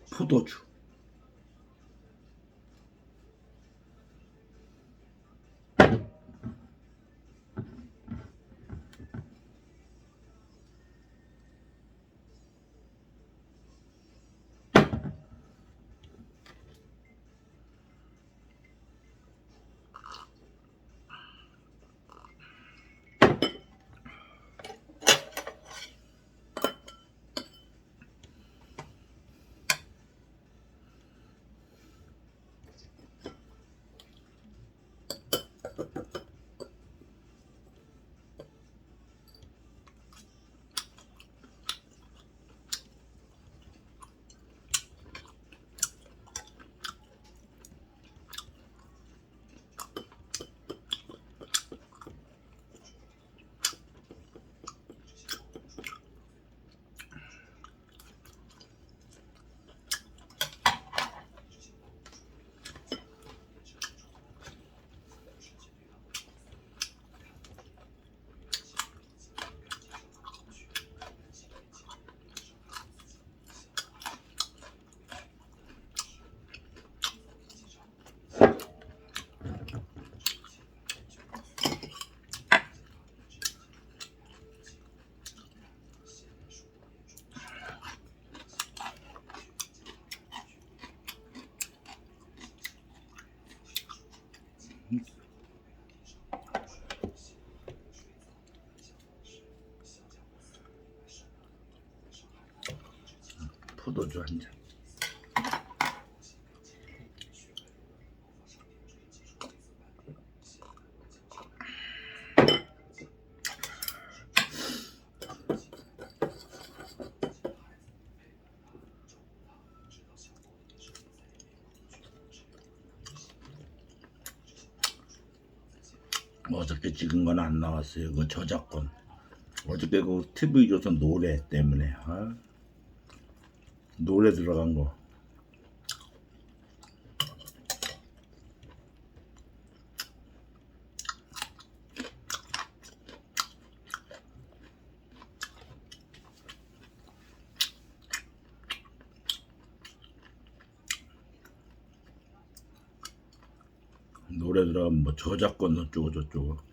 포도주. 포도주 한 잔. 어저께 찍은 건 안 나왔어요. 그 저작권. 어저께 그 TV조선 노래 때문에. 노래 들어간 거. 노래 들어가면 뭐 저작권 어쩌고 저쩌고.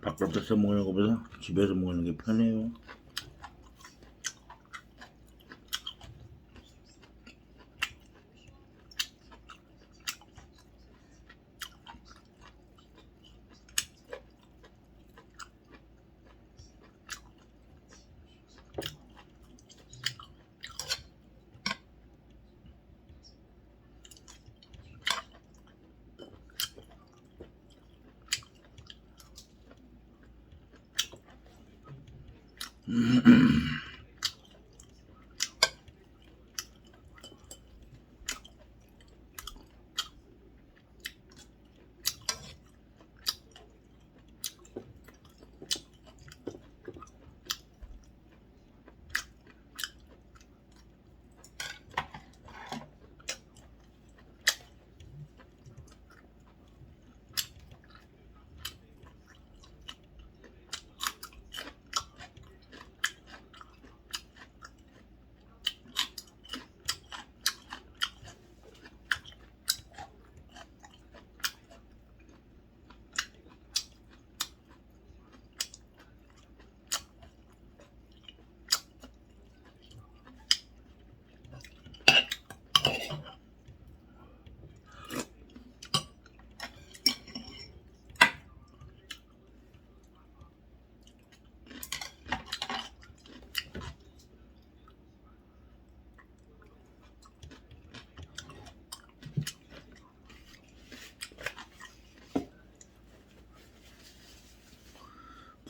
바깥에서 먹는 것보다 집에서 먹는 게 편해요.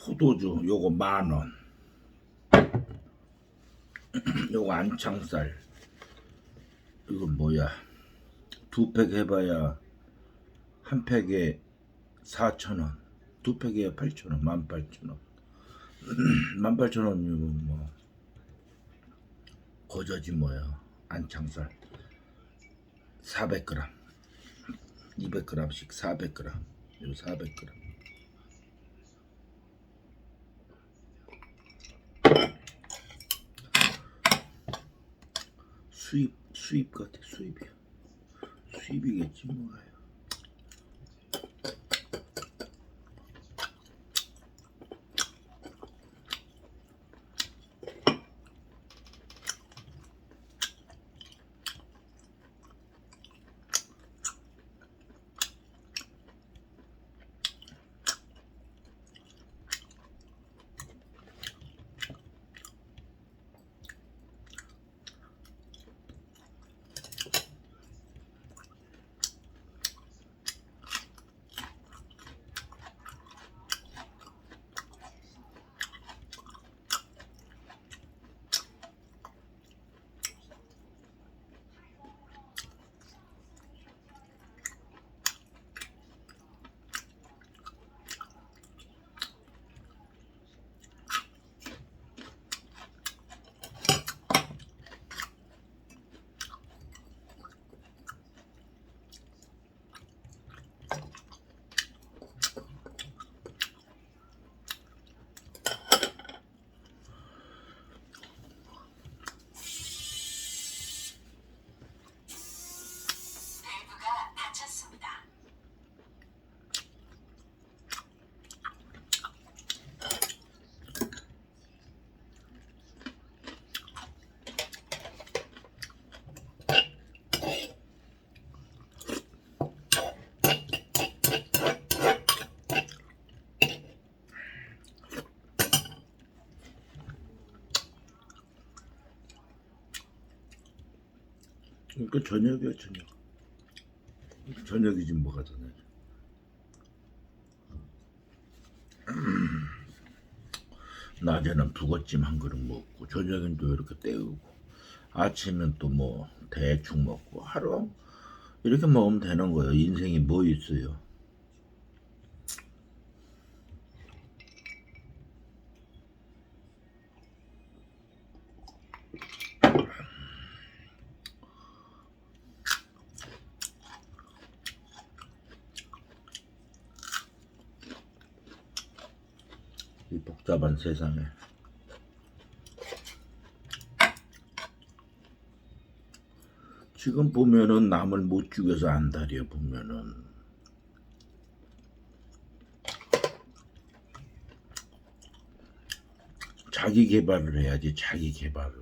포도주 요거 10,000원. 요거 안창살 이거 뭐야, 2팩 해봐야 한 팩에 4,000원, 2팩에 8,000원, 18,000원. 18,000원이면 뭐 거저지 뭐야. 안창살 400g, 200g씩 400g, 요 400g. 수입 같아. 수입이겠지 뭐야. 그러니까 저녁이야, 저녁이지 뭐가 저녁. 낮에는 북어찜 한 그릇 먹고, 저녁엔 또 이렇게 때우고, 아침엔 또 뭐 대충 먹고, 하루 이렇게 먹으면 되는 거예요. 인생이 뭐 있어요. 이 복잡한 세상에 지금 보면은 남을 못 죽여서 안달이야. 보면은 자기 개발을 해야지. 자기 개발을.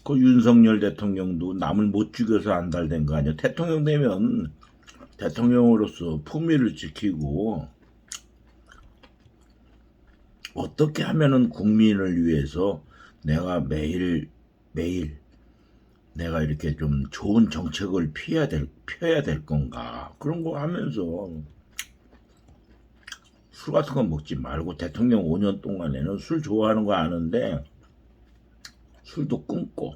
그 윤석열 대통령도 남을 못 죽여서 안달된 거 아니야. 대통령 되면 대통령으로서 품위를 지키고 어떻게 하면은 국민을 위해서 내가 매일 내가 이렇게 좀 좋은 정책을 펴야 될 건가, 그런 거 하면서 술 같은 거 먹지 말고. 대통령 5년 동안에는 술 좋아하는 거 아는데 술도 끊고,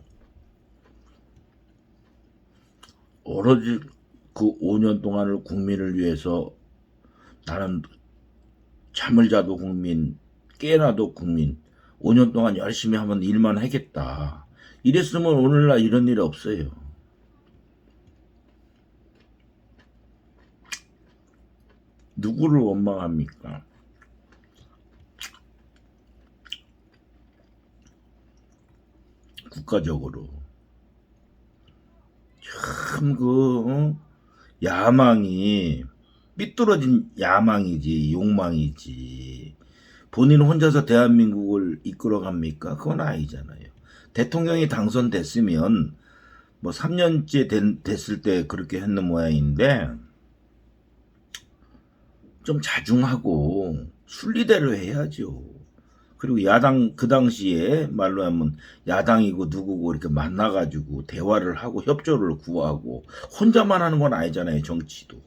오로지 그 5년 동안을 국민을 위해서 나는 잠을 자도 국민, 깨나도 국민, 5년 동안 열심히 하면 일만 하겠다. 이랬으면 오늘날 이런 일 없어요. 누구를 원망합니까? 국가적으로 참 야망이 삐뚤어진 야망이지, 욕망이지. 본인 혼자서 대한민국을 이끌어갑니까? 그건 아니잖아요. 대통령이 당선됐으면 뭐 3년째 됐을 때 그렇게 했는 모양인데, 좀 자중하고 순리대로 해야죠. 그리고 야당, 그 당시에 말로 하면 야당이고 누구고 이렇게 만나가지고 대화를 하고 협조를 구하고, 혼자만 하는 건 아니잖아요. 정치도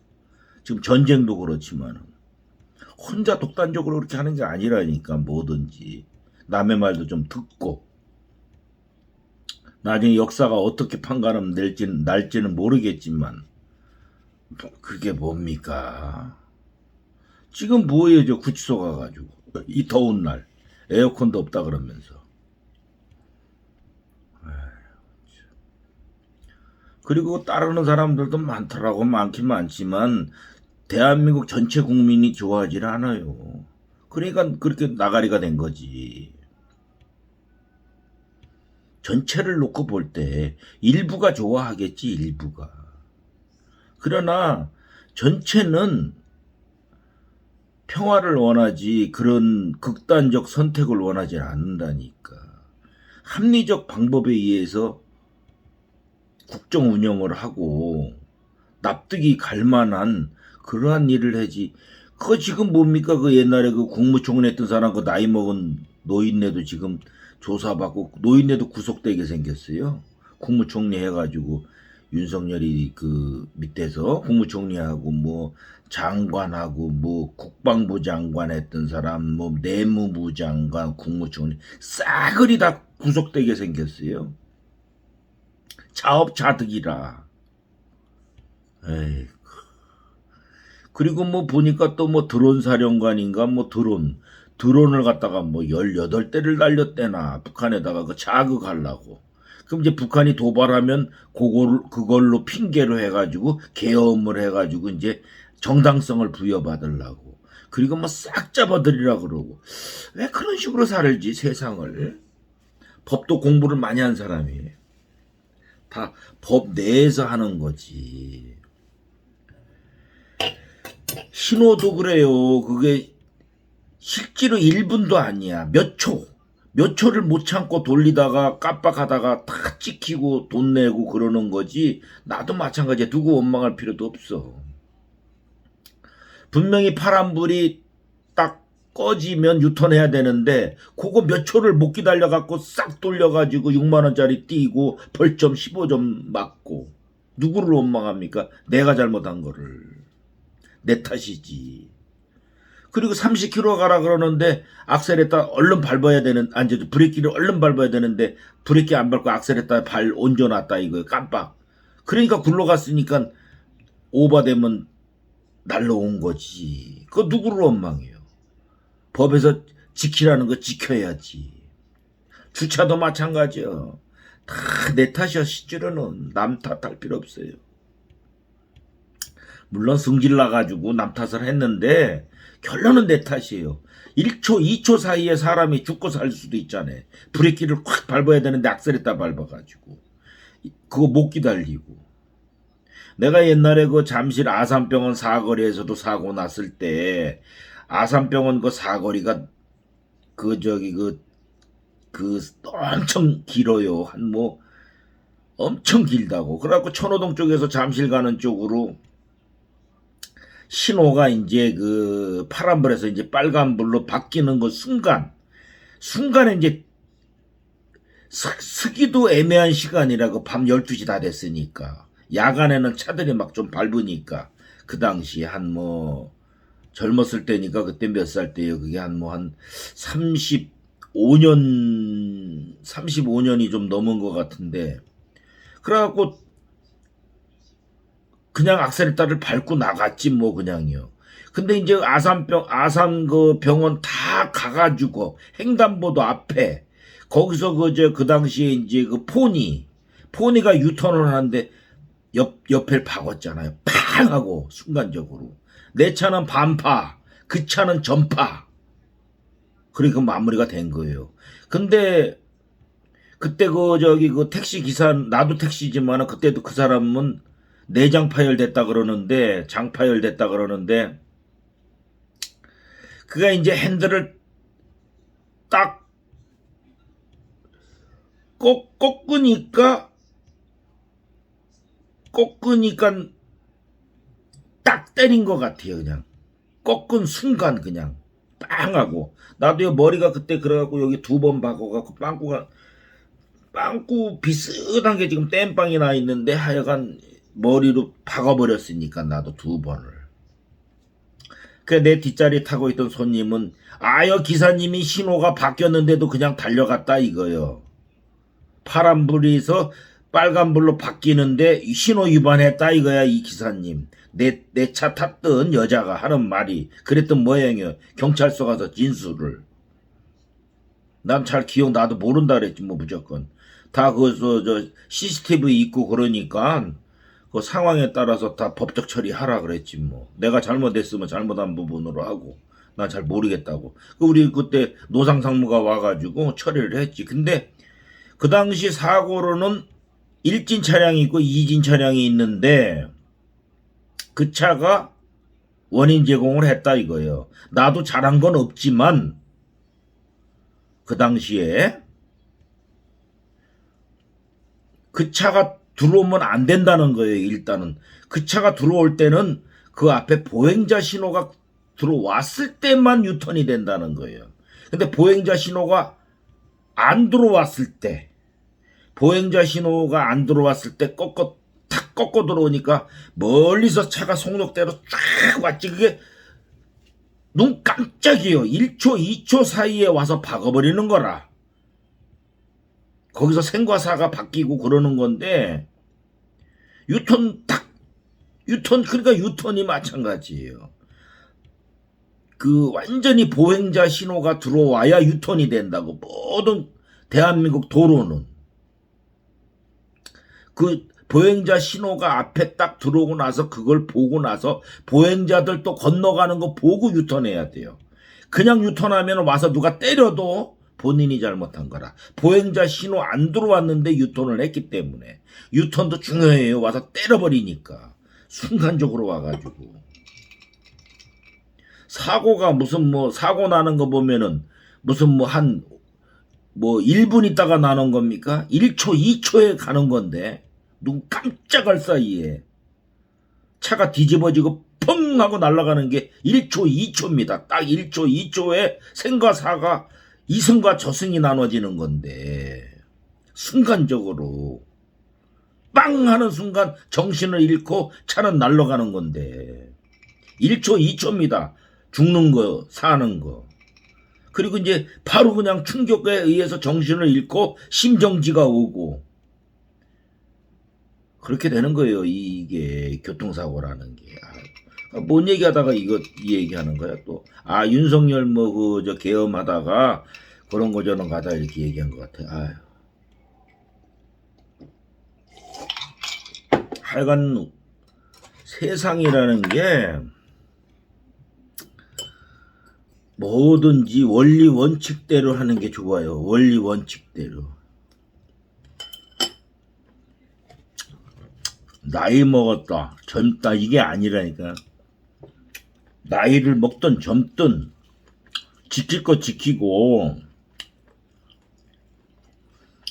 지금 전쟁도 그렇지만은 혼자 독단적으로 그렇게 하는 게 아니라니까. 뭐든지 남의 말도 좀 듣고, 나중에 역사가 어떻게 판가름 날지는 모르겠지만 그게 뭡니까? 지금 뭐예요? 저 구치소 가가지고 이 더운 날 에어컨도 없다 그러면서. 그리고 따르는 사람들도 많더라고. 많긴 많지만 대한민국 전체 국민이 좋아하질 않아요. 그러니까 그렇게 나가리가 된 거지. 전체를 놓고 볼 때 일부가 좋아하겠지, 일부가. 그러나 전체는 평화를 원하지 그런 극단적 선택을 원하지 않는다니까. 합리적 방법에 의해서 국정 운영을 하고 납득이 갈 만한 그러한 일을 하지. 그거 지금 뭡니까? 그 옛날에 그 국무총리 했던 사람 그 나이 먹은 노인네도 지금 조사받고 노인네도 구속되게 생겼어요. 국무총리 해가지고 윤석열이 그 밑에서 국무총리하고 뭐 장관하고 뭐 국방부 장관 했던 사람 뭐 내무부 장관 국무총리 싸그리 다 구속되게 생겼어요. 자업자득이라. 에이. 그리고 뭐 보니까 또 뭐 드론 사령관인가 뭐 드론을 갖다가 뭐 18대를 날렸대나 북한에다가 그 자극하려고. 그럼 이제 북한이 도발하면 그걸로 핑계로 해가지고 계엄을 해가지고 이제 정당성을 부여받으려고. 그리고 뭐 싹 잡아들이라 그러고. 왜 그런 식으로 살지 세상을. 법도 공부를 많이 한 사람이. 다 법 내에서 하는 거지. 신호도 그래요. 그게 실제로 1분도 아니야. 몇 초를 못 참고 돌리다가 깜빡하다가 다 찍히고 돈 내고 그러는 거지. 나도 마찬가지야. 누구 원망할 필요도 없어. 분명히 파란불이 딱 꺼지면 유턴해야 되는데 그거 몇 초를 못 기다려갖고 싹 돌려가지고 6만원짜리 띄고 벌점 15점 맞고. 누구를 원망합니까? 내가 잘못한 거를. 내 탓이지. 그리고 30km 가라 그러는데 악셀에다 얼른 밟아야 되는, 아니 브레이크를 얼른 밟아야 되는데 브레이크 안 밟고 악셀에다 발 얹어놨다 이거예요. 깜빡. 그러니까 굴러갔으니까 오버되면 날라온 거지. 그거 누구를 원망해요? 법에서 지키라는 거 지켜야지. 주차도 마찬가지야. 다 내 탓이야. 실제로는 남 탓할 필요 없어요. 물론 승질 나가지고 남 탓을 했는데 결론은 내 탓이에요. 1초, 2초 사이에 사람이 죽고 살 수도 있잖아요. 브레이크를 확 밟아야 되는데 악셀에다 밟아가지고. 그거 못 기다리고. 내가 옛날에 그 잠실 아산병원 사거리에서도 사고 났을 때 아산병원 그 사거리가 엄청 길어요. 한 뭐 엄청 길다고. 그래갖고 천호동 쪽에서 잠실 가는 쪽으로 신호가 이제 그 파란불에서 이제 빨간불로 바뀌는 그 순간에 이제 쓰기도 애매한 시간이라고. 밤 12시 다 됐으니까. 야간에는 차들이 막 좀 밟으니까. 그 당시 한 뭐 젊었을 때니까. 그때 몇 살 때요? 그게 한 뭐 한 35년이 좀 넘은 것 같은데. 그래갖고 그냥 악셀에다를 밟고 나갔지 뭐 그냥요. 근데 이제 아산 그 병원 다 가가지고 횡단보도 앞에 거기서 그 당시에 이제 그 포니가 유턴을 하는데 옆을 박았잖아요. 팡 하고 순간적으로. 내 차는 반파, 그 차는 전파. 그리고 마무리가 된 거예요. 근데 그때 그 택시 기사, 나도 택시지만 그때도 그 사람은 내장 파열됐다 그러는데, 장 파열됐다 그러는데, 그가 이제 핸들을 딱 꺾으니까 딱 때린 것 같아요. 그냥 꺾은 순간 그냥 빵 하고. 나도 머리가 그때 그래갖고 여기 2번 박아갖고 빵꾸 비슷한 게 지금 땜빵이 나 있는데 하여간 머리로 박아버렸으니까 나도 2번을. 그 내 뒷자리 타고 있던 손님은 아여 기사님이 신호가 바뀌었는데도 그냥 달려갔다 이거요. 파란불에서 빨간불로 바뀌는데 신호 위반했다 이거야 이 기사님. 내 차 탔던 여자가 하는 말이 그랬던 모양이요. 경찰서 가서 진술을. 난 잘 기억 나도 모른다 그랬지 뭐 무조건. 다 그저 CCTV 있고 그러니까 그 상황에 따라서 다 법적 처리하라 그랬지 뭐. 내가 잘못했으면 잘못한 부분으로 하고. 난 잘 모르겠다고. 우리 그때 노상상무가 와가지고 처리를 했지. 근데 그 당시 사고로는 1진 차량이 있고 2진 차량이 있는데 그 차가 원인 제공을 했다 이거예요. 나도 잘한 건 없지만 그 당시에 그 차가 들어오면 안 된다는 거예요. 일단은 그 차가 들어올 때는 그 앞에 보행자 신호가 들어왔을 때만 유턴이 된다는 거예요. 근데 보행자 신호가 안 들어왔을 때 탁 꺾어 들어오니까 멀리서 차가 속력대로 쫙 왔지. 그게 눈 깜짝이요. 1초 2초 사이에 와서 박아버리는 거라. 거기서 생과사가 바뀌고 그러는 건데 그러니까 유턴이 마찬가지예요. 그 완전히 보행자 신호가 들어와야 유턴이 된다고. 모든 대한민국 도로는 그 보행자 신호가 앞에 딱 들어오고 나서 그걸 보고 나서 보행자들 또 건너가는 거 보고 유턴해야 돼요. 그냥 유턴하면 와서 누가 때려도 본인이 잘못한 거라. 보행자 신호 안 들어왔는데 유턴을 했기 때문에. 유턴도 중요해요. 와서 때려버리니까. 순간적으로 와가지고. 사고가 무슨 사고 나는 거 보면은 무슨 1분 있다가 나는 겁니까? 1초, 2초에 가는 건데. 눈 깜짝할 사이에 차가 뒤집어지고 펑 하고 날아가는 게 1초, 2초입니다. 딱 1초, 2초에 생과 사가 이승과 저승이 나눠지는 건데 순간적으로 빵 하는 순간 정신을 잃고 차는 날아가는 건데 1초, 2초입니다. 죽는 거, 사는 거. 그리고 이제 바로 그냥 충격에 의해서 정신을 잃고 심정지가 오고 그렇게 되는 거예요. 이게 교통사고라는 게. 뭔 얘기하다가 이 얘기하는 거야 또. 윤석열 계엄하다가 그런 거 저런 가다 이렇게 얘기한 것 같아. 아유. 하여간 세상이라는 게 뭐든지 원리 원칙대로 하는 게 좋아요. 원리 원칙대로. 나이 먹었다, 젊다 이게 아니라니까. 나이를 먹든 젊든 지킬 거 지키고.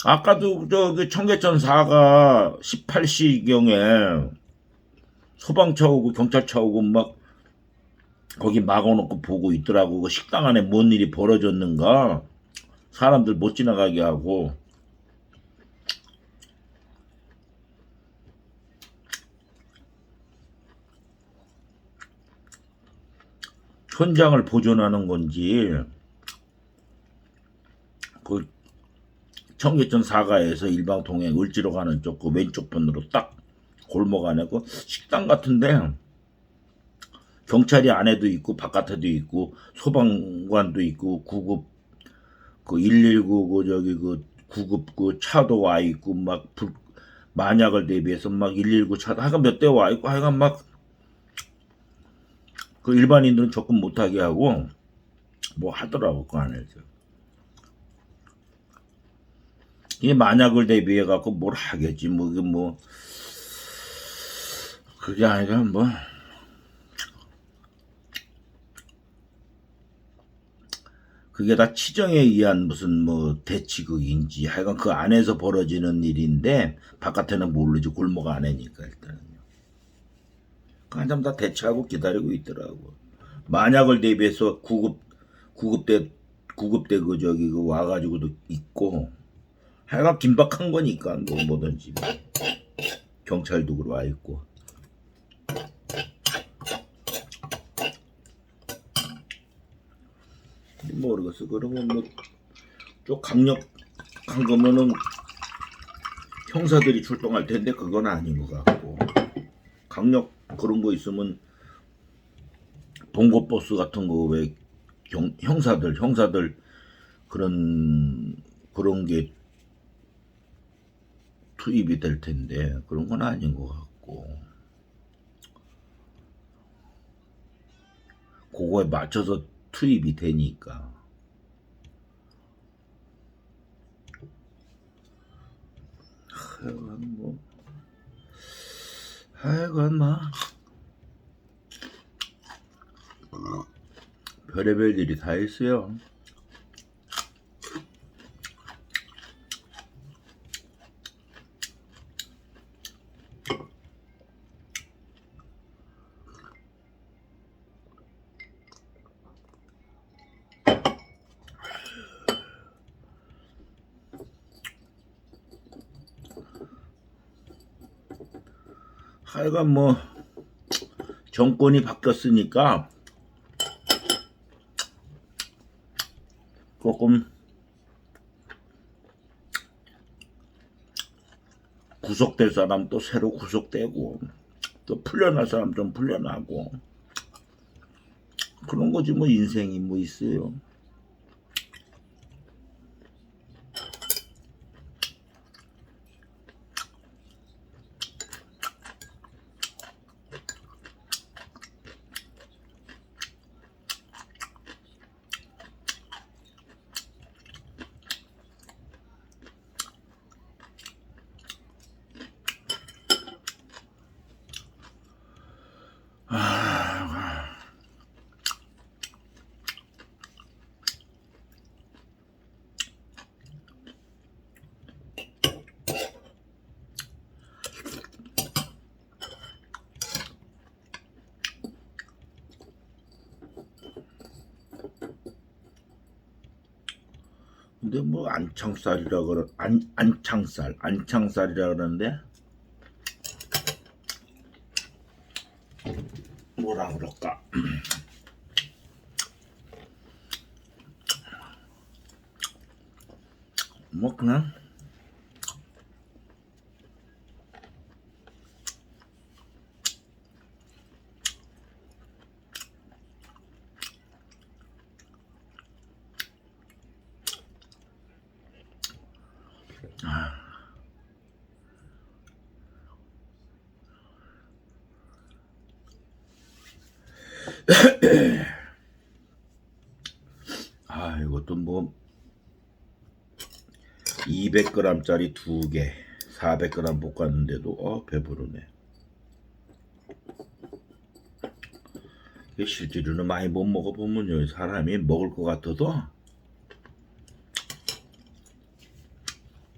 아까도 저기 청계천 4가 18시경에 소방차 오고 경찰차 오고 막 거기 막아놓고 보고 있더라고. 그 식당 안에 뭔 일이 벌어졌는가. 사람들 못 지나가게 하고. 현장을 보존하는 건지 그 청계천 4가에서 일방통행 을지로 가는 쪽 그 왼쪽 편으로 딱 골목 안에 그 식당 같은데 경찰이 안에도 있고 바깥에도 있고 소방관도 있고 구급 그 119 그 구급 그 차도 와 있고 막 만약을 대비해서 막 119 차도 하여간 몇 대 와 있고 하여간 막 그 일반인들은 접근 못하게 하고 뭐 하더라고 그 안에서. 이게 만약을 대비해 갖고 뭘 하겠지 그게 아니라 그게 다 치정에 의한 무슨 대치극인지 하여간 그 안에서 벌어지는 일인데 바깥에는 모르지. 골목 안에니까 일단은요. 한참 다 대처하고 기다리고 있더라고. 만약을 대비해서 구급대 그 와가지고도 있고 하여간 긴박한 거니까 뭐든지 경찰도 와 있고. 모르겠어. 그러면 뭐 좀 강력한 거면은 형사들이 출동할 텐데 그건 아닌 것 같고, 강력 그런 거 있으면 봉고버스 같은 거 왜 형사들 그런 게 투입이 될 텐데 그런 건 아닌 것 같고, 그거에 맞춰서 투입이 되니까. 하여간 뭐 별의별 일이 다 있어요. 하여간 뭐 정권이 바뀌었으니까 조금 구속될 사람 또 새로 구속되고, 또 풀려날 사람 좀 풀려나고, 그런 거지 뭐. 인생이 뭐 있어요. 근데 뭐 안창살이라 그러는데 뭐라 그럴까? 뭐 그냥 이것도 뭐 200g짜리 2개 400g 볶았는데도 배부르네. 실제로는 많이 못 먹어보면요, 사람이 먹을 것 같아도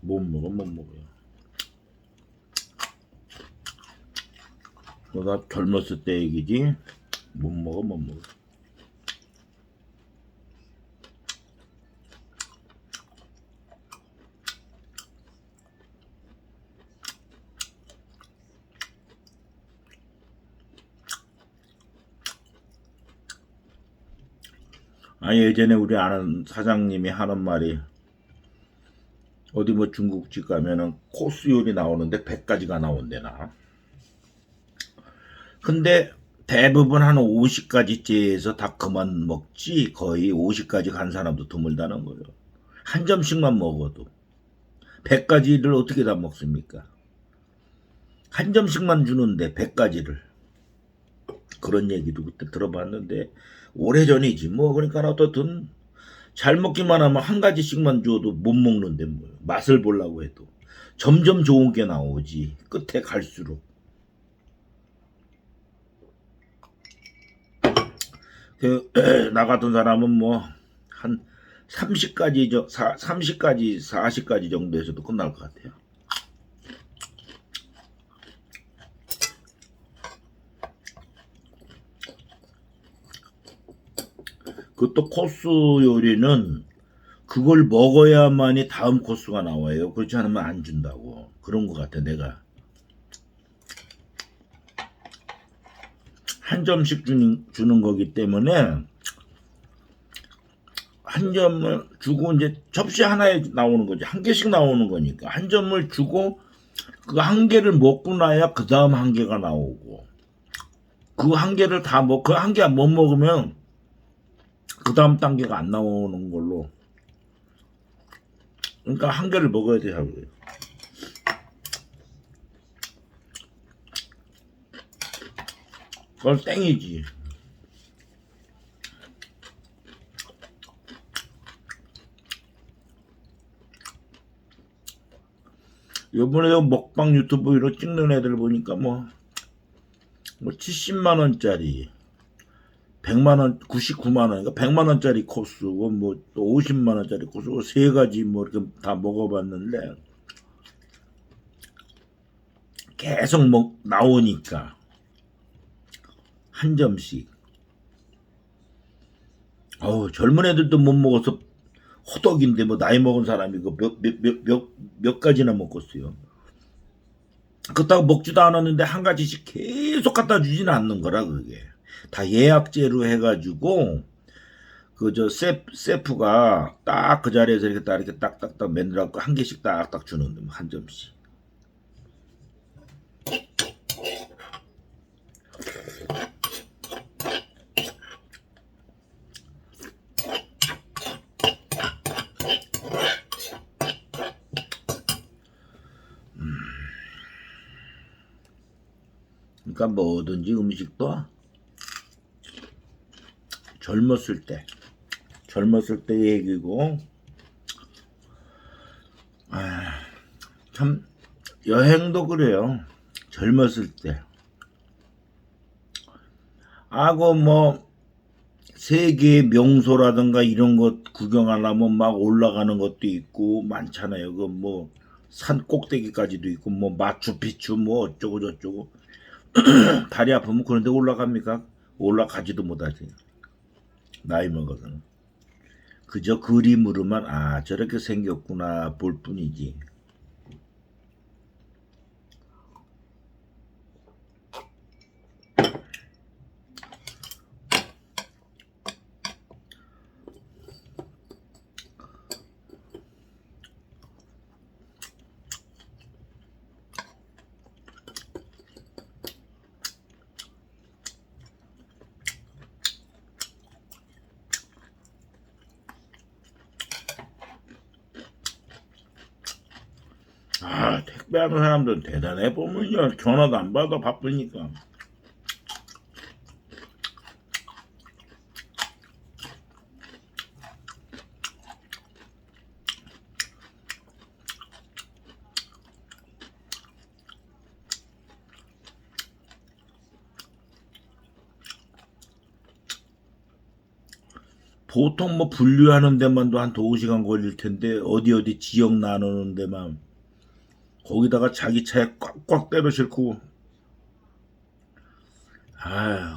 못 먹어요. 나 젊었을 때 얘기지 못 먹어. 예전에 우리 아는 사장님이 하는 말이, 어디 뭐 중국집 가면은 코스 요리 나오는데 100가지가 나온대나. 근데 대부분 한 50가지째에서 다 그만 먹지, 거의 50가지 간 사람도 드물다는 거죠. 한 점씩만 먹어도 100가지를 어떻게 다 먹습니까? 한 점씩만 주는데 100가지를. 그런 얘기도 그때 들어봤는데 오래전이지 뭐. 그러니까 어떻든 잘 먹기만 하면 한 가지씩만 줘도 못 먹는데 뭐. 맛을 보려고 해도 점점 좋은 게 나오지, 끝에 갈수록. 나 같은 사람은 뭐 한 30가지 40가지 정도에서도 끝날 것 같아요. 그것도 코스 요리는 그걸 먹어야만이 다음 코스가 나와요. 그렇지 않으면 안 준다고. 그런 것 같아. 내가 한 점씩 주는 거기 때문에 한 점을 주고 이제 접시 하나에 나오는 거지. 한 개씩 나오는 거니까 한 점을 주고 그 한 개를 먹고 나야 그 다음 한 개가 나오고 그 한 개를 다 그 한 개 못 먹으면 그 다음 단계가 안 나오는 걸로. 그러니까 한 개를 먹어야 돼 하고요. 그건 땡이지. 요번에 먹방 유튜브 이로 찍는 애들 보니까 뭐 70만원짜리 100만원 99만원 그러니까 100만원짜리 코스고 뭐 또 50만원짜리 코스고 세 가지 뭐 이렇게 다 먹어봤는데 계속 나오니까 한 점씩. 젊은 애들도 못 먹어서 호덕인데 뭐 나이 먹은 사람이 몇 가지나 먹었어요. 그렇다고 먹지도 않았는데 한 가지씩 계속 갖다 주지는 않는 거라. 그게 다 예약제로 해가지고 그 세프가 딱 그 자리에서 이렇게 딱딱딱 맨들하고 한 개씩 딱딱 주는데 한 점씩. 그러니까 뭐든지 음식도 젊었을 때 얘기고, 참 여행도 그래요. 젊었을 때 뭐 세계 명소라든가 이런 것 구경하려면 막 올라가는 것도 있고 많잖아요. 그 뭐 산 꼭대기까지도 있고 뭐 마추픽추 뭐 어쩌고 저쩌고. 다리 아프면 그런데 올라갑니까? 올라가지도 못하지. 나이 먹어서는 그저 그림으로만 저렇게 생겼구나 볼 뿐이지. 택배하는 사람들은 대단해 보면요. 전화도 안 받아 바쁘니까. 보통 뭐 분류하는 데만도 한 2시간 걸릴 텐데 어디 지역 나누는 데만 거기다가 자기 차에 꽉꽉 때려 싣고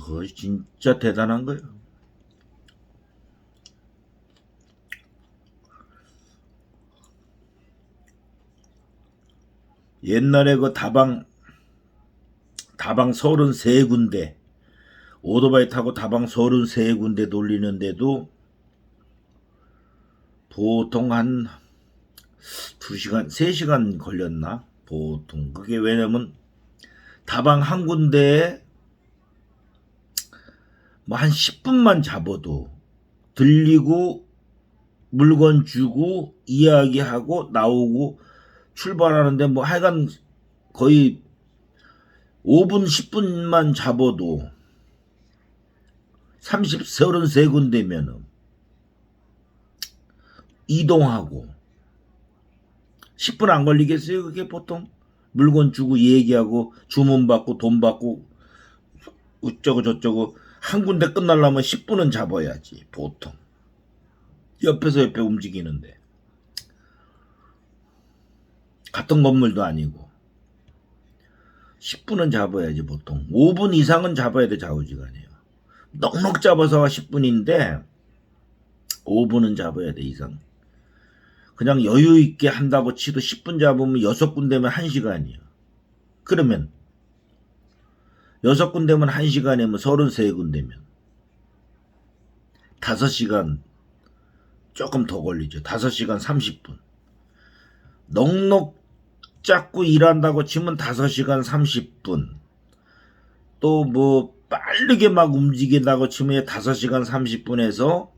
그거 진짜 대단한 거예요. 옛날에 그 다방 33군데 오토바이 타고 다방 33군데 돌리는데도 보통 한 2시간 3시간 걸렸나 보통. 그게 왜냐면 다방 한 군데에 뭐 한 10분만 잡아도 들리고 물건 주고 이야기하고 나오고 출발하는데 뭐 하여간 거의 5분 10분만 잡아도 33군데면은 이동하고 10분 안 걸리겠어요? 그게 보통 물건 주고 얘기하고 주문 받고 돈 받고 어쩌고 저쩌고 한 군데 끝나려면 10분은 잡아야지 보통. 옆에 움직이는데 같은 건물도 아니고 10분은 잡아야지 보통. 5분 이상은 잡아야 돼 좌우지간이에요. 넉넉 잡아서 10분인데 5분은 잡아야 돼 이상. 그냥 여유 있게 한다고 치도 10분 잡으면 6군데면 1시간이에요. 그러면 6군데면 1시간이면 33군데면 5시간 조금 더 걸리죠. 5시간 30분. 넉넉 잡고 일한다고 치면 5시간 30분. 또 뭐 빠르게 막 움직인다고 치면 5시간 30분에서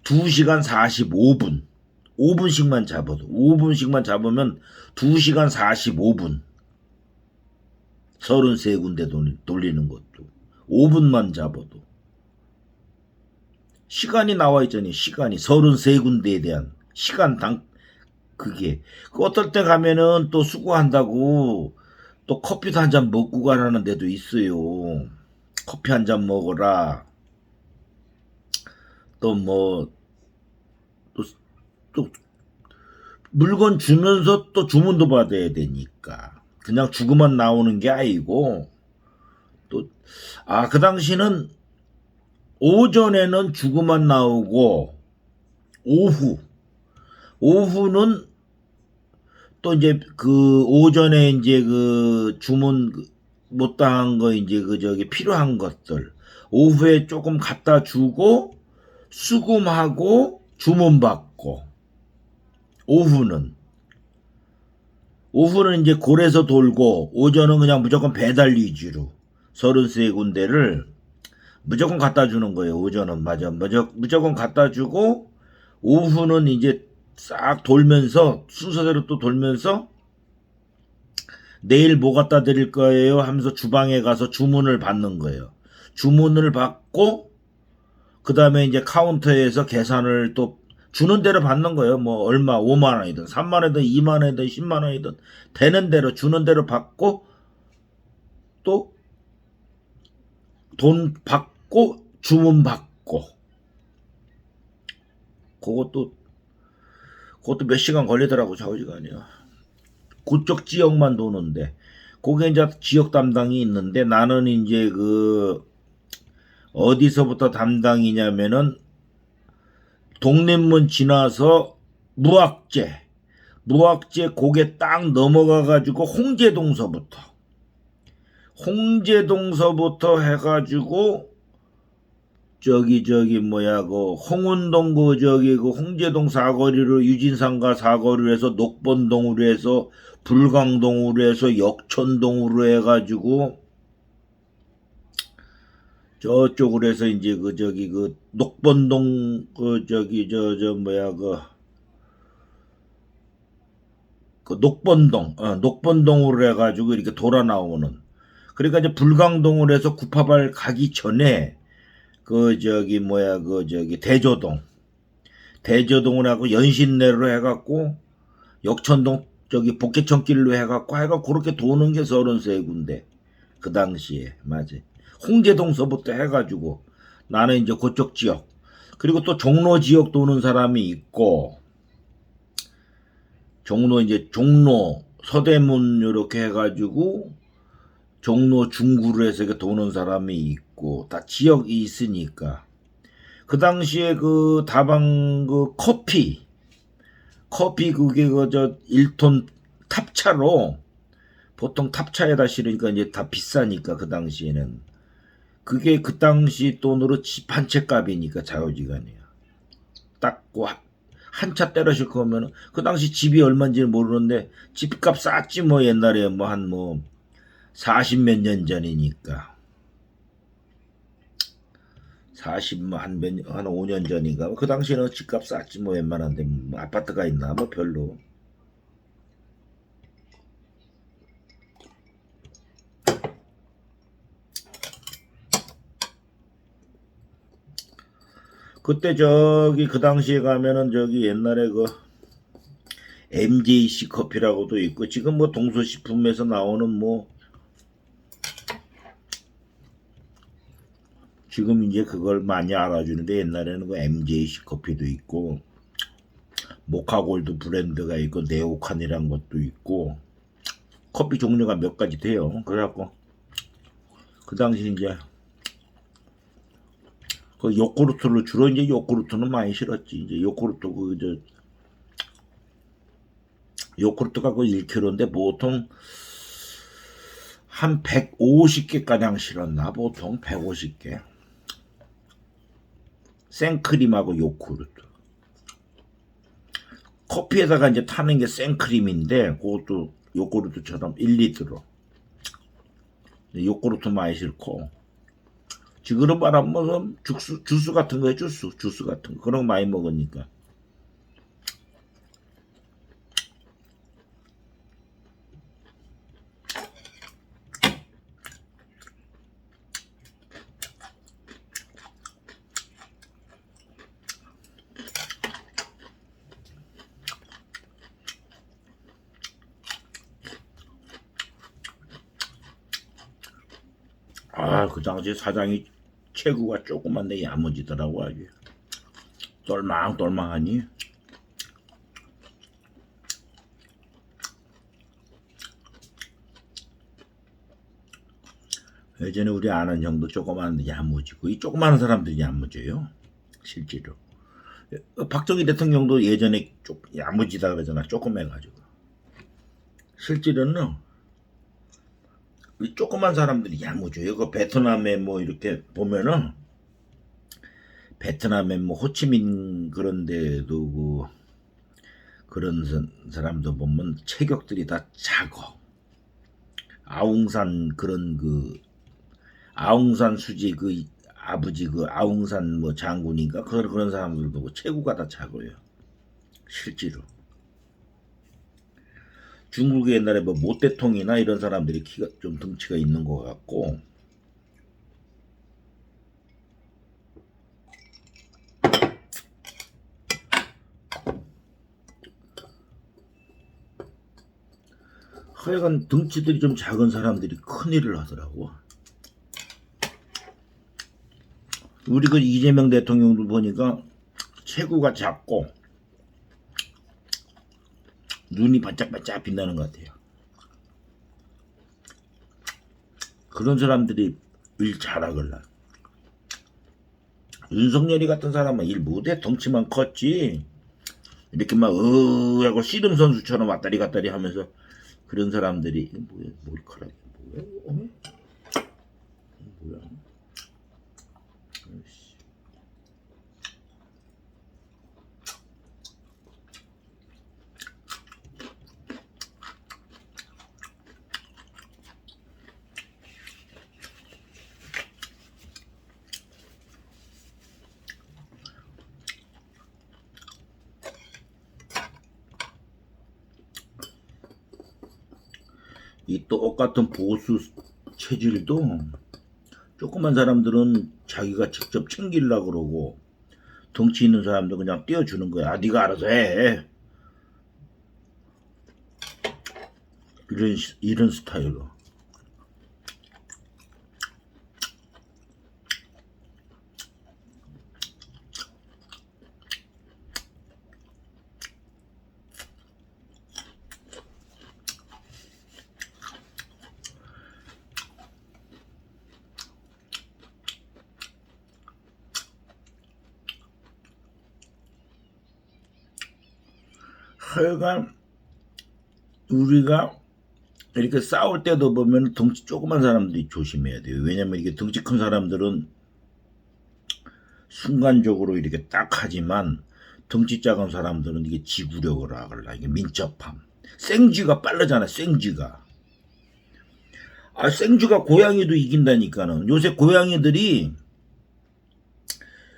2시간 45분. 5분씩만 잡아도 5분씩만 잡으면 2시간 45분. 33군데 돌리는 것도 5분만 잡아도 시간이 나와 있잖아요. 시간이 33군데에 대한 시간당 그게 어떨 때 가면은 또 수고한다고 또 커피도 한 잔 먹고 가라는 데도 있어요. 커피 한 잔 먹어라. 또 뭐 또 물건 주면서 또 주문도 받아야 되니까 그냥 주고만 나오는 게 아니고 또 그 당시는 오전에는 주고만 나오고 오후는 또 이제 그 오전에 이제 그 주문 못 당한 거 이제 그 저기 필요한 것들 오후에 조금 갖다 주고 수금하고 주문 받고 오후는 이제 골에서 돌고 오전은 그냥 무조건 배달 위주로 33군데를 무조건 갖다 주는 거예요. 오전은 맞아. 무조건 갖다 주고 오후는 이제 싹 돌면서 순서대로 또 돌면서 내일 뭐 갖다 드릴 거예요 하면서 주방에 가서 주문을 받는 거예요. 주문을 받고 그 다음에 이제 카운터에서 계산을 또 주는 대로 받는 거예요. 뭐 얼마 5만 원이든 3만 원이든 2만 원이든 10만 원이든 되는 대로 주는 대로 받고 또 돈 받고 주문 받고 그것도 몇 시간 걸리더라고. 좌우지간이요. 그쪽 지역만 도는데 그게 이제 지역 담당이 있는데 나는 이제 그 어디서부터 담당이냐면은 동대문 지나서 무학재 고개 딱 넘어가 가지고 홍제동서부터 해가지고 저기 뭐야 그 홍은동 그 저기 그 홍제동 사거리로 유진상가 사거리로 해서 녹번동으로 해서 불광동으로 해서 역천동으로 해가지고 저쪽으로 해서 이제 그 저기 그 녹번동 그 저기 저 뭐야 그 녹번동으로 해가지고 이렇게 돌아 나오는 그러니까 이제 불광동으로 해서 구파발 가기 전에 그 저기 뭐야 그 저기 대조동을 하고 연신내로 해갖고 역천동 저기 복개천길로 해갖고 그렇게 도는 게 33군데 그 당시에 맞아. 홍제동서부터 해가지고 나는 이제 그쪽 지역 그리고 또 종로 지역 도는 사람이 있고 종로 서대문 요렇게 해가지고 종로 중구로 해서 이렇게 도는 사람이 있고 다 지역이 있으니까 그 당시에 그 다방 그 커피 그게 그 저 1톤 탑차로 보통 탑차에다 실으니까 이제 다 비싸니까 그 당시에는 그게 그 당시 돈으로 집 한 채 값이니까 좌우지간이야. 딱 한 차 때려실 거면은 그 당시 집이 얼마인지는 모르는데 집값 쌌지 뭐 옛날에 뭐 한 40몇 년 전이니까 한 5년 전인가 그 당시에는 집값 쌌지 뭐 웬만한데 뭐 아파트가 있나 뭐 별로. 그때 저기 그 당시에 가면은 저기 옛날에 그 MJC 커피라고도 있고 지금 뭐 동서식품에서 나오는 뭐 지금 이제 그걸 많이 알아주는데 옛날에는 그 MJC 커피도 있고 모카골드 브랜드가 있고 네오칸이란 것도 있고 커피 종류가 몇 가지 돼요. 그래갖고 그 당시 이제 그 요구르트를 주로 이제 요구르트는 많이 실었지. 이제 요구르트 요구르트가 그 1kg인데 보통 한 150개 가량 실었나 보통 150개. 생크림하고 요구르트. 커피에다가 이제 타는 게 생크림인데 그것도 요구르트처럼 1리터로. 요구르트 많이 싫고 지그릇 말안 먹으면 주스 같은 거에 주스 같은 거 그런 거 많이 먹으니까. 그 당시 사장이 체구가 조그만데 야무지더라고 아주. 똘망똘망하니. 예전에 우리 아는 형도 조그만데 야무지고 이 조그마한 사람들이 야무져요 실제로. 박정희 대통령도 예전에 좀 야무지다 그러잖아. 조그매가지고. 실제로는 이 조그만 사람들이 야무져요. 그 베트남에 뭐 이렇게 보면은 베트남에 뭐 호치민 그런 데도 그런 사람도 보면 체격들이 다 작어. 아웅산 그런 아웅산 수지 아버지 아웅산 뭐 장군인가 그런 사람들 보고 체구가 다 작아요. 실제로. 중국의 옛날에 뭐 모태통이나 이런 사람들이 키가 좀 덩치가 있는 것 같고. 하여간 덩치들이 좀 작은 사람들이 큰일을 하더라고. 우리 이재명 대통령도 보니까 체구가 작고 눈이 반짝반짝 빛나는 것 같아요. 그런 사람들이 일 잘하걸라. 윤석열이 같은 사람은 일 못해. 덩치만 컸지 이렇게 막 하고 씨름 선수처럼 왔다리 갔다리 하면서 그런 사람들이 뭐야 머리카락이 뭐야? 뭐야? 이 똑같은 보수 체질도 조그만 사람들은 자기가 직접 챙기려고 그러고 덩치 있는 사람도 그냥 띄워주는 거야. 네가 알아서 해. 이런 스타일로. 하여간 우리가 이렇게 싸울 때도 보면 덩치 조그만 사람들이 조심해야 돼요. 왜냐면 이게 덩치 큰 사람들은 순간적으로 이렇게 딱 하지만 덩치 작은 사람들은 이게 지구력을 하걸라. 이게 민첩함. 생쥐가 빠르잖아. 생쥐가. 생쥐가 고양이도 이긴다니까는. 요새 고양이들이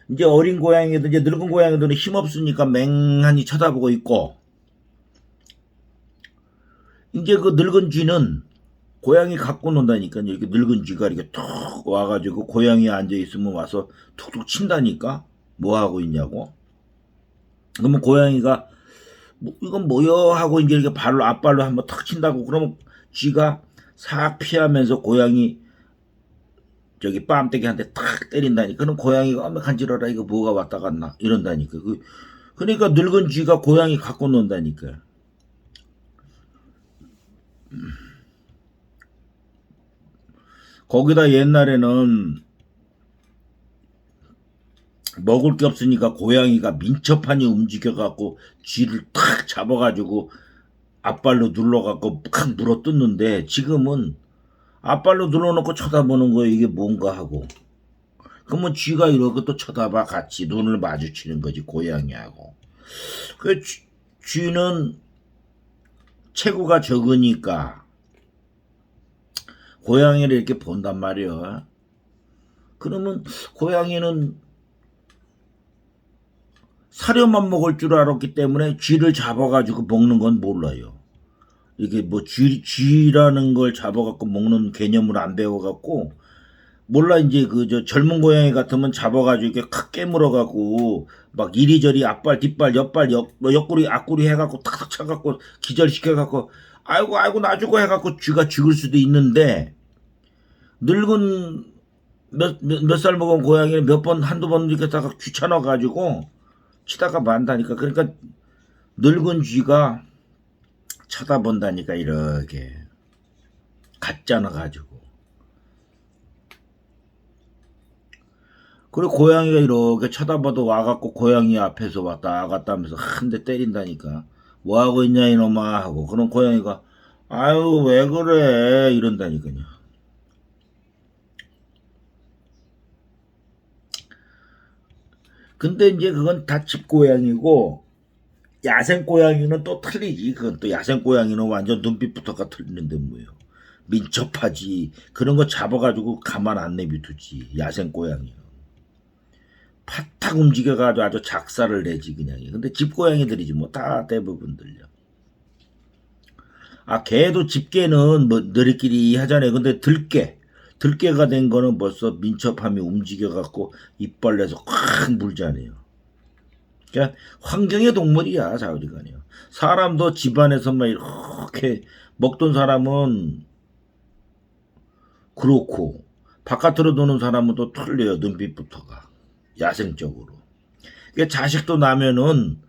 이제 어린 고양이들 이제 늙은 고양이들은 힘없으니까 맹하니 쳐다보고 있고 이제 그 늙은 쥐는 고양이 갖고 논다니까. 이렇게 늙은 쥐가 이렇게 툭 와가지고 고양이에 앉아있으면 와서 툭툭 친다니까. 뭐 하고 있냐고. 그러면 고양이가 이건 뭐여 하고 이제 이렇게 앞발로 한번 탁 친다고. 그러면 쥐가 싹 피하면서 고양이 뺨때기한테 탁 때린다니까. 그럼 고양이가 엄마 간지러라 이거 뭐가 왔다 갔나 이런다니까. 그러니까 늙은 쥐가 고양이 갖고 논다니까. 거기다 옛날에는 먹을 게 없으니까 고양이가 민첩하니 움직여갖고 쥐를 탁 잡아가지고 앞발로 눌러갖고 팍 물어뜯는데 지금은 앞발로 눌러놓고 쳐다보는 거예요. 이게 뭔가 하고. 그러면 쥐가 이렇게 또 쳐다봐 같이 눈을 마주치는 거지 고양이하고. 쥐는 체구가 적으니까 고양이를 이렇게 본단 말이야. 그러면 고양이는 사료만 먹을 줄 알았기 때문에 쥐를 잡아가지고 먹는 건 몰라요. 이게 뭐 쥐라는 걸 잡아갖고 먹는 개념을 안 배워갖고 몰라. 이제 그 저 젊은 고양이 같으면 잡아가지고 이렇게 칵 깨물어갖고 막 이리저리 앞발 뒷발 옆발 뭐 옆구리 앞구리 해갖고 탁탁 차갖고 기절시켜갖고 아이고 놔주고 해갖고 쥐가 죽을 수도 있는데, 늙은 몇 살 먹은 고양이는 몇 번 한두 번 이렇게 다가 귀찮아가지고 치다가 만다니까. 그러니까 늙은 쥐가 쳐다본다니까. 이렇게 갔잖아 가지고. 그리고 고양이가 이렇게 쳐다봐도 와갖고 고양이 앞에서 왔다 갔다 하면서 한 대 때린다니까. 뭐하고 있냐 이놈아 하고. 그럼 고양이가 아유 왜 그래 이런다니까요. 근데 이제 그건 다 집고양이고, 야생고양이는 또 틀리지. 그건 또 야생고양이는 완전 눈빛부터가 틀리는데 뭐예요. 민첩하지. 그런 거 잡아가지고 가만 안 내비두지. 야생고양이는 팍팍 움직여가지고 아주 작사를 내지 그냥. 근데 집고양이들이지 뭐 다 대부분들요. 아, 개도 집개는 뭐 너희끼리 하잖아요. 근데 들개가 된 거는 벌써 민첩함이 움직여갖고 이빨 내서 콱 물잖아요. 그러니까 환경의 동물이야 자우리간이요. 사람도 집안에서만 이렇게 먹던 사람은 그렇고, 바깥으로 도는 사람은 또 틀려요. 눈빛부터가 야생적으로. 그러니까 자식도 나면은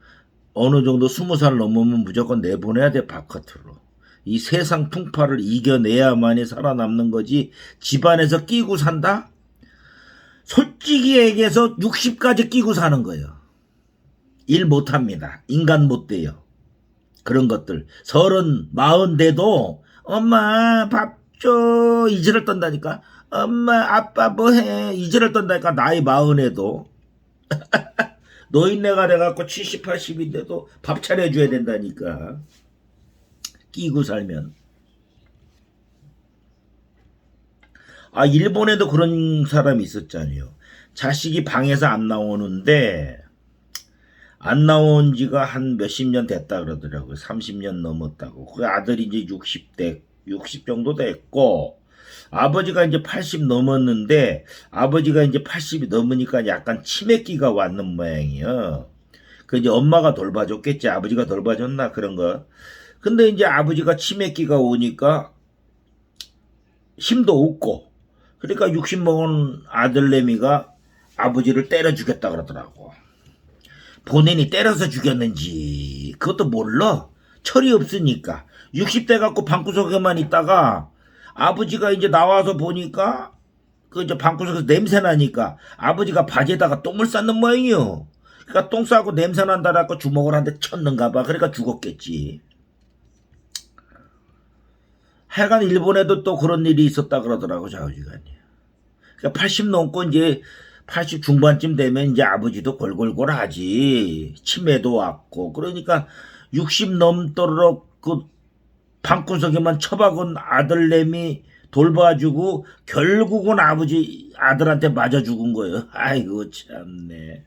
어느 정도 20살 넘으면 무조건 내보내야 돼 바깥으로. 이 세상 풍파를 이겨내야만이 살아남는 거지. 집안에서 끼고 산다? 솔직히 얘기해서 60까지 끼고 사는 거예요. 일 못합니다. 인간 못 돼요. 그런 것들 30, 40 돼도 엄마 밥 줘 이지를 떤다니까. 엄마 아빠 뭐해 이지를 떤다니까. 나이 40에도 노인네가 돼갖고 70, 80인데도 밥 차려줘야 된다니까. 끼고 살면. 아, 일본에도 그런 사람이 있었잖아요. 자식이 방에서 안 나오는데 안 나온 지가 한 몇십 년 됐다 그러더라고요. 30년 넘었다고. 그 아들이 이제 60 정도 됐고, 아버지가 이제 80 넘었는데, 아버지가 이제 80이 넘으니까 약간 치매기가 왔는 모양이에요. 그 이제 엄마가 돌봐줬겠지. 아버지가 돌봐줬나 그런 거. 근데 이제 아버지가 치매기가 오니까 힘도 없고, 그러니까 60 먹은 아들내미가 아버지를 때려 죽였다 그러더라고. 본인이 때려서 죽였는지 그것도 몰라. 철이 없으니까. 60대 갖고 방구석에만 있다가 아버지가 이제 나와서 보니까 그 이제 방구석에서 냄새 나니까 아버지가 바지에다가 똥을 쌌는 모양이요. 그러니까 똥 싸고 냄새 난다라고 주먹을 한 대 쳤는가 봐. 그러니까 죽었겠지. 하여간 일본에도 또 그런 일이 있었다 그러더라고 좌우지간이. 그러니까 80 넘고 이제 80 중반쯤 되면 이제 아버지도 골골골 하지. 치매도 왔고. 그러니까 60 넘도록 그 방구석에만 처박은 아들내미 돌봐주고 결국은 아들한테 맞아 죽은 거예요. 아이고 참네.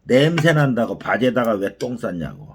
냄새 난다고 바지에다가 왜 똥 쌌냐고.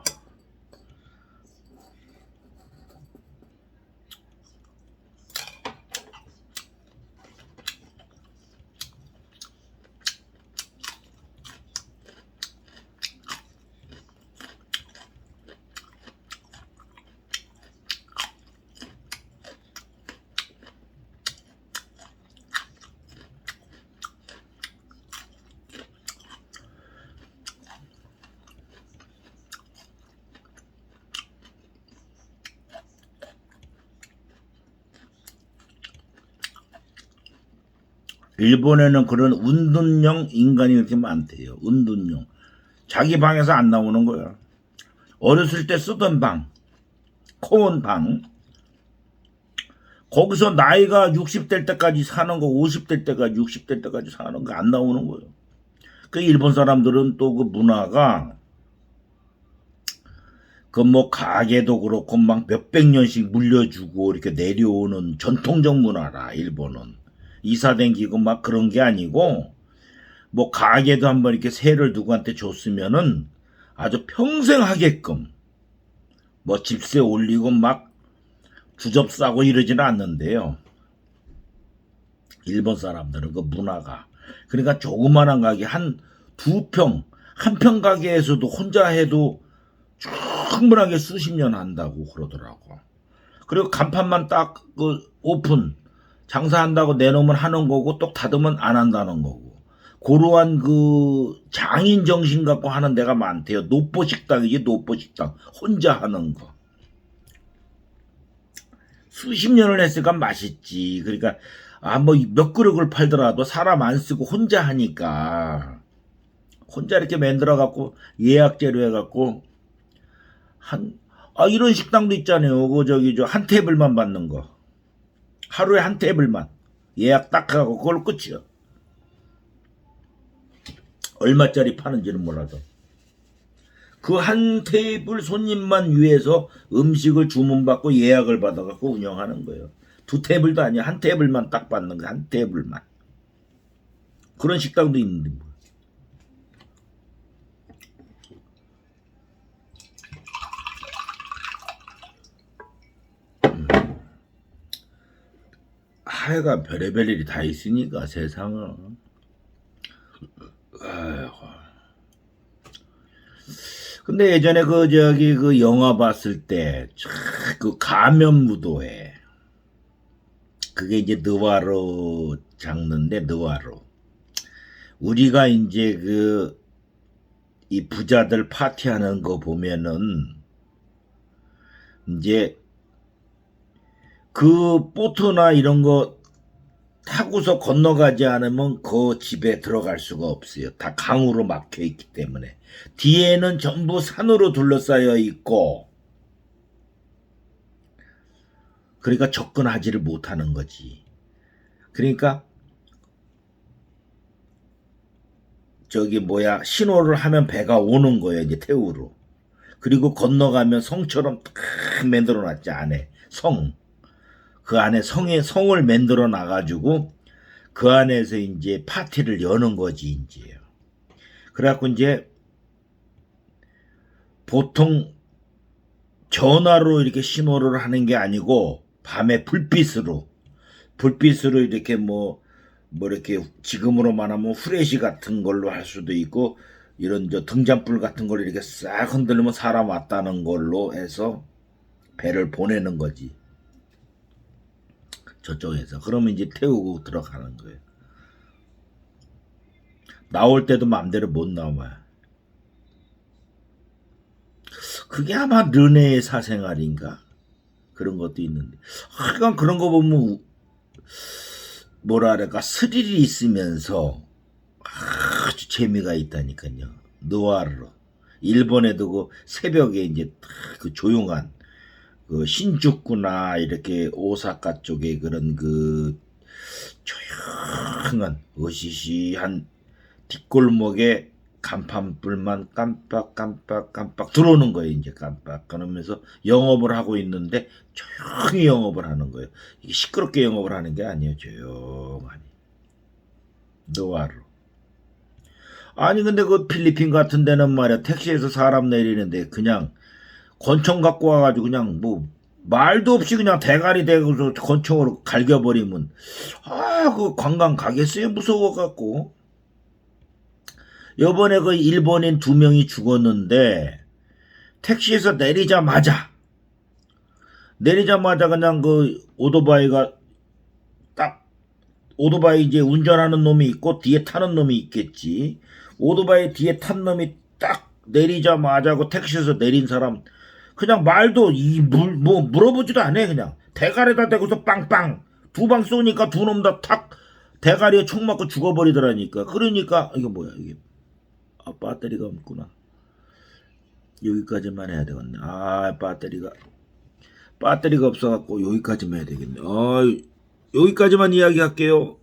일본에는 그런 운둔형 인간이 이렇게 많대요. 운둔형. 자기 방에서 안 나오는 거야. 어렸을 때 쓰던 방, 코온 방, 거기서 나이가 60될 때까지 사는 거, 50될 때까지, 60될 때까지 사는 거 안 나오는 거예요. 그 일본 사람들은 또 그 문화가 그 뭐 가게도 그렇고 막 몇백 년씩 물려주고 이렇게 내려오는 전통적 문화라. 일본은 이사댕기고 막 그런 게 아니고, 뭐 가게도 한번 이렇게 세를 누구한테 줬으면은 아주 평생 하게끔 뭐 집세 올리고 막 주접 싸고 이러지는 않는데요. 일본 사람들은 그 문화가, 그러니까 조그만한 가게 한 두 평, 한 평 가게에서도 혼자 해도 충분하게 수십 년 한다고 그러더라고. 그리고 간판만 딱 그 오픈 장사한다고 내놓으면 하는 거고, 또 닫으면 안 한다는 거고, 그러한 그 장인 정신 갖고 하는 데가 많대요. 노포식당이지, 노포식당. 혼자 하는 거. 수십 년을 했으니까 맛있지. 그러니까 뭐 몇 그릇을 팔더라도 사람 안 쓰고 혼자 하니까, 혼자 이렇게 만들어 갖고 예약제로 해 갖고 이런 식당도 있잖아요. 그 저기 저 한 테이블만 받는 거. 하루에 한 테이블만 예약 딱 하고 그걸로 끝이야. 얼마짜리 파는지는 몰라도 그 한 테이블 손님만 위해서 음식을 주문받고 예약을 받아갖고 운영하는 거예요. 두 테이블도 아니야. 한 테이블만 딱 받는 거야. 한 테이블만. 그런 식당도 있는데 뭐. 하여간 별의별 일이 다 있으니까 세상은. 아이고. 근데 예전에 그 저기 그 영화 봤을 때 그 가면무도회, 그게 이제 느와르 장르인데, 느와르. 우리가 이제 그 이 부자들 파티하는 거 보면은 이제 그 보트나 이런 거 타고서 건너가지 않으면 그 집에 들어갈 수가 없어요. 다 강으로 막혀 있기 때문에. 뒤에는 전부 산으로 둘러싸여 있고, 그러니까 접근하지를 못하는 거지. 그러니까 저기 뭐야, 신호를 하면 배가 오는 거예요. 이제 태우로. 그리고 건너가면 성처럼 탁 만들어 놨지. 안에 성. 그 안에 성을 만들어 놔가지고 그 안에서 이제 파티를 여는 거지, 이제. 그래갖고 이제 보통 전화로 이렇게 신호를 하는 게 아니고, 밤에 불빛으로 이렇게 뭐 이렇게 지금으로 말하면 후레쉬 같은 걸로 할 수도 있고, 이런 저 등잔불 같은 걸 이렇게 싹 흔들면 사람 왔다는 걸로 해서 배를 보내는 거지. 저쪽에서. 그러면 이제 태우고 들어가는 거예요. 나올 때도 마음대로 못 나와요. 그게 아마 르네의 사생활인가? 그런 것도 있는데. 하여간 그런 거 보면 뭐랄까 스릴이 있으면서 아주 재미가 있다니까요. 느와르. 일본에도 그 새벽에 이제 그 조용한 그 신주쿠나 이렇게 오사카 쪽에 그런 그 조용한 으시시한 뒷골목에 간판불만 깜빡 들어오는 거예요. 이제 깜빡 그러면서 영업을 하고 있는데 조용히 영업을 하는 거예요. 이게 시끄럽게 영업을 하는 게 아니에요. 조용하니. 느와르. 아니 근데 그 필리핀 같은 데는 말이야, 택시에서 사람 내리는데 그냥 권총 갖고 와가지고 그냥 뭐 말도 없이 그냥 대가리 대고서 권총으로 갈겨버리면 그 관광 가겠어요? 무서워갖고. 요번에 그 일본인 2명이 죽었는데, 택시에서 내리자마자 그냥 그 오토바이가 딱, 오토바이 이제 운전하는 놈이 있고 뒤에 타는 놈이 있겠지. 오토바이 뒤에 탄 놈이 딱 내리자마자 그 택시에서 내린 사람 그냥 말도 뭐 물어보지도 않아. 그냥 대가리에다 대고서 빵빵 2방 쏘니까 두 놈 다 탁 대가리에 총 맞고 죽어버리더라니까. 그러니까 이게 뭐야 이게. 배터리가 없구나. 여기까지만 해야 되겠네. 배터리가 배터리가 없어갖고 여기까지만 해야 되겠네. 여기까지만 이야기할게요.